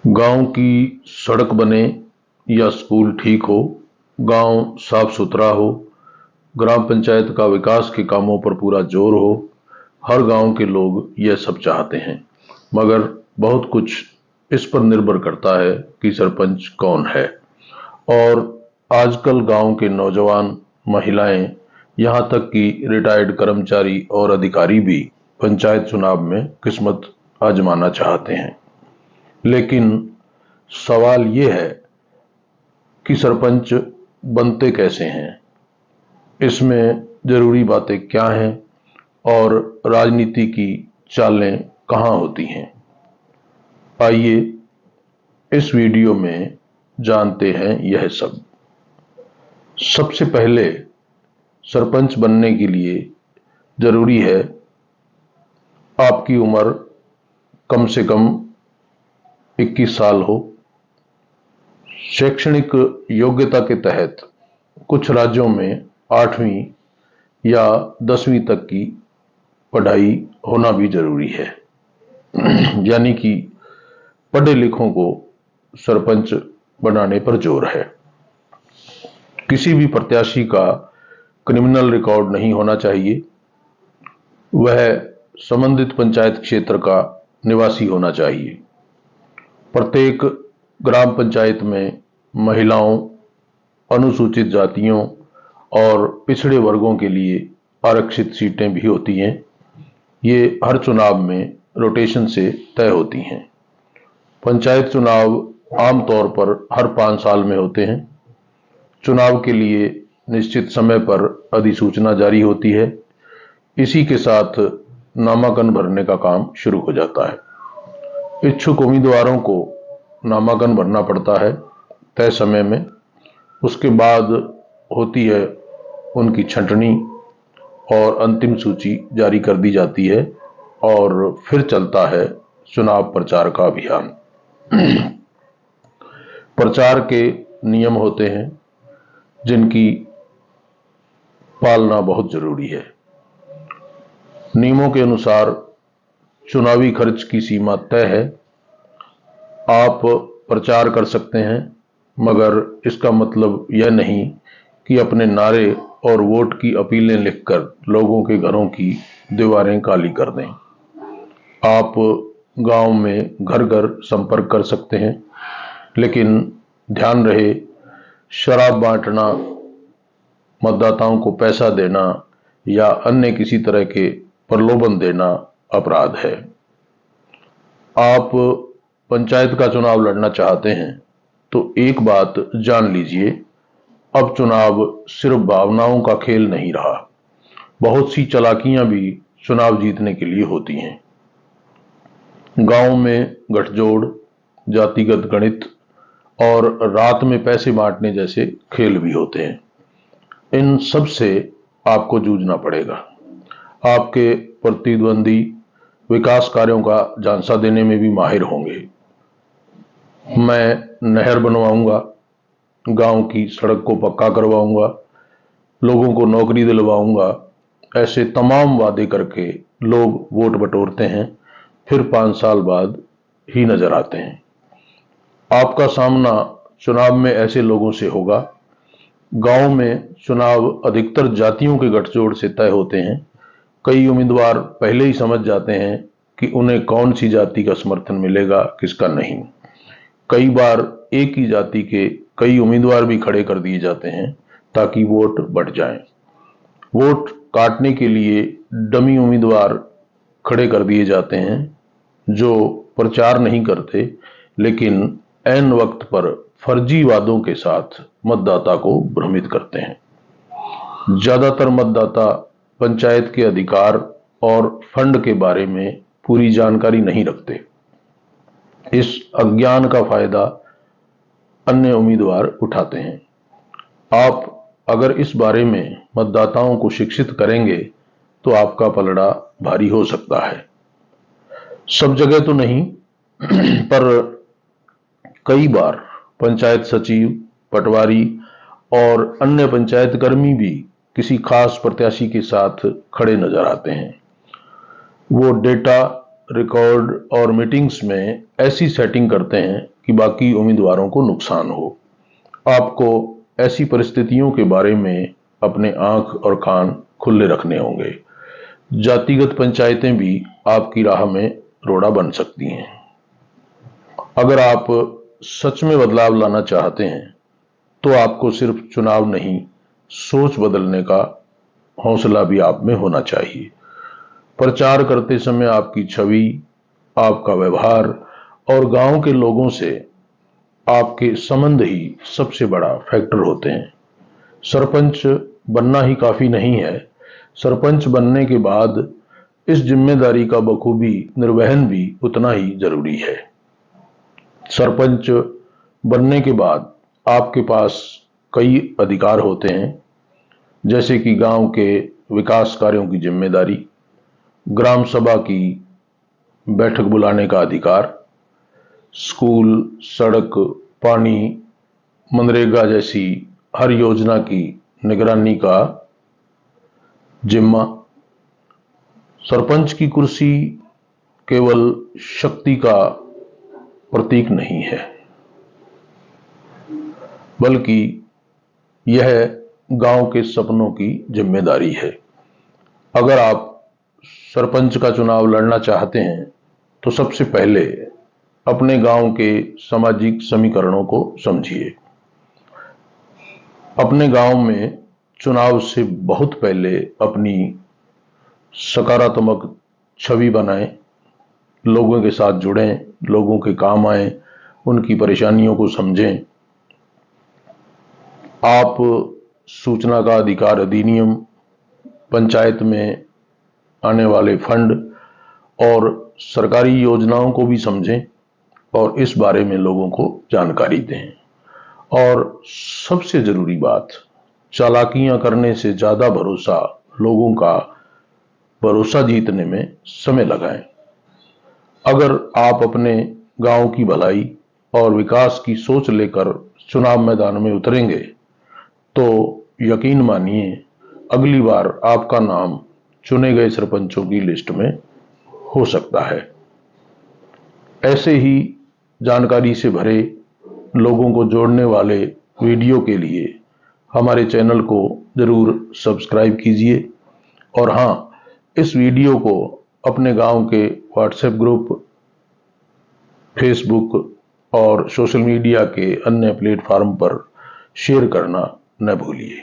गांव की सड़क बने या स्कूल ठीक हो, गांव साफ सुथरा हो, ग्राम पंचायत का विकास के कामों पर पूरा जोर हो, हर गांव के लोग यह सब चाहते हैं। मगर बहुत कुछ इस पर निर्भर करता है कि सरपंच कौन है। और आजकल गांव के नौजवान, महिलाएं, यहां तक कि रिटायर्ड कर्मचारी और अधिकारी भी पंचायत चुनाव में किस्मत आजमाना चाहते हैं। लेकिन सवाल ये है कि सरपंच बनते कैसे हैं, इसमें जरूरी बातें क्या हैं और राजनीति की चालें कहां होती हैं। आइए इस वीडियो में जानते हैं यह सब। सबसे पहले सरपंच बनने के लिए जरूरी है आपकी उम्र कम से कम 21 साल हो। शैक्षणिक योग्यता के तहत कुछ राज्यों में 8वीं या 10वीं तक की पढ़ाई होना भी जरूरी है। यानी कि पढ़े लिखों को सरपंच बनाने पर जोर है। किसी भी प्रत्याशी का क्रिमिनल रिकॉर्ड नहीं होना चाहिए। वह संबंधित पंचायत क्षेत्र का निवासी होना चाहिए। प्रत्येक ग्राम पंचायत में महिलाओं, अनुसूचित जातियों और पिछड़े वर्गों के लिए आरक्षित सीटें भी होती हैं। ये हर चुनाव में रोटेशन से तय होती हैं। पंचायत चुनाव आमतौर पर हर 5 साल में होते हैं। चुनाव के लिए निश्चित समय पर अधिसूचना जारी होती है। इसी के साथ नामांकन भरने का काम शुरू हो जाता है। इच्छुक उम्मीदवारों को नामांकन भरना पड़ता है तय समय में। उसके बाद होती है उनकी छंटनी और अंतिम सूची जारी कर दी जाती है और फिर चलता है चुनाव प्रचार का अभियान। प्रचार के नियम होते हैं जिनकी पालना बहुत जरूरी है। नियमों के अनुसार चुनावी खर्च की सीमा तय है। आप प्रचार कर सकते हैं, मगर इसका मतलब यह नहीं कि अपने नारे और वोट की अपीलें लिखकर लोगों के घरों की दीवारें काली कर दें। आप गांव में घर घर संपर्क कर सकते हैं, लेकिन ध्यान रहे, शराब बांटना, मतदाताओं को पैसा देना या अन्य किसी तरह के प्रलोभन देना अपराध है। आप पंचायत का चुनाव लड़ना चाहते हैं तो एक बात जान लीजिए, अब चुनाव सिर्फ भावनाओं का खेल नहीं रहा। बहुत सी चालाकियां भी चुनाव जीतने के लिए होती हैं। गांव में गठजोड़, जातिगत गणित और रात में पैसे बांटने जैसे खेल भी होते हैं। इन सब से आपको जूझना पड़ेगा। आपके प्रतिद्वंदी विकास कार्यों का झांसा देने में भी माहिर होंगे। मैं नहर बनवाऊंगा, गांव की सड़क को पक्का करवाऊंगा, लोगों को नौकरी दिलवाऊंगा, ऐसे तमाम वादे करके लोग वोट बटोरते हैं, फिर 5 साल बाद ही नजर आते हैं। आपका सामना चुनाव में ऐसे लोगों से होगा। गांव में चुनाव अधिकतर जातियों के गठजोड़ से तय होते हैं। कई उम्मीदवार पहले ही समझ जाते हैं कि उन्हें कौन सी जाति का समर्थन मिलेगा, किसका नहीं। कई बार एक ही जाति के कई उम्मीदवार भी खड़े कर दिए जाते हैं ताकि वोट बढ़ जाएं। वोट काटने के लिए डमी उम्मीदवार खड़े कर दिए जाते हैं जो प्रचार नहीं करते, लेकिन ऐन वक्त पर फर्जी वादों के साथ मतदाता को भ्रमित करते हैं। ज्यादातर मतदाता पंचायत के अधिकार और फंड के बारे में पूरी जानकारी नहीं रखते। इस अज्ञान का फायदा अन्य उम्मीदवार उठाते हैं। आप अगर इस बारे में मतदाताओं को शिक्षित करेंगे तो आपका पलड़ा भारी हो सकता है। सब जगह तो नहीं, पर कई बार पंचायत सचिव, पटवारी और अन्य पंचायत कर्मी भी किसी खास प्रत्याशी के साथ खड़े नजर आते हैं। वो डेटा, रिकॉर्ड और मीटिंग्स में ऐसी सेटिंग करते हैं कि बाकी उम्मीदवारों को नुकसान हो। आपको ऐसी परिस्थितियों के बारे में अपने आंख और कान खुले रखने होंगे। जातिगत पंचायतें भी आपकी राह में रोड़ा बन सकती हैं। अगर आप सच में बदलाव लाना चाहते हैं तो आपको सिर्फ चुनाव नहीं, सोच बदलने का हौसला भी आप में होना चाहिए। प्रचार करते समय आपकी छवि, आपका व्यवहार और गांव के लोगों से आपके संबंध ही सबसे बड़ा फैक्टर होते हैं। सरपंच बनना ही काफी नहीं है, सरपंच बनने के बाद इस जिम्मेदारी का बखूबी निर्वहन भी उतना ही जरूरी है। सरपंच बनने के बाद आपके पास कई अधिकार होते हैं, जैसे कि गांव के विकास कार्यों की जिम्मेदारी, ग्राम सभा की बैठक बुलाने का अधिकार, स्कूल, सड़क, पानी, मनरेगा जैसी हर योजना की निगरानी का जिम्मा। सरपंच की कुर्सी केवल शक्ति का प्रतीक नहीं है, बल्कि यह गांव के सपनों की जिम्मेदारी है। अगर आप सरपंच का चुनाव लड़ना चाहते हैं तो सबसे पहले अपने गांव के सामाजिक समीकरणों को समझिए। अपने गांव में चुनाव से बहुत पहले अपनी सकारात्मक छवि बनाएं, लोगों के साथ जुड़ें, लोगों के काम आएं, उनकी परेशानियों को समझें। आप सूचना का अधिकार अधिनियम, पंचायत में आने वाले फंड और सरकारी योजनाओं को भी समझें और इस बारे में लोगों को जानकारी दें। और सबसे जरूरी बात, चालाकियां करने से ज्यादा भरोसा, लोगों का भरोसा जीतने में समय लगाएं। अगर आप अपने गांव की भलाई और विकास की सोच लेकर चुनाव मैदान में उतरेंगे तो यकीन मानिए अगली बार आपका नाम चुने गए सरपंचों की लिस्ट में हो सकता है। ऐसे ही जानकारी से भरे, लोगों को जोड़ने वाले वीडियो के लिए हमारे चैनल को जरूर सब्सक्राइब कीजिए। और हाँ, इस वीडियो को अपने गांव के व्हाट्सएप ग्रुप, फेसबुक और सोशल मीडिया के अन्य प्लेटफॉर्म पर शेयर करना न भूलिए।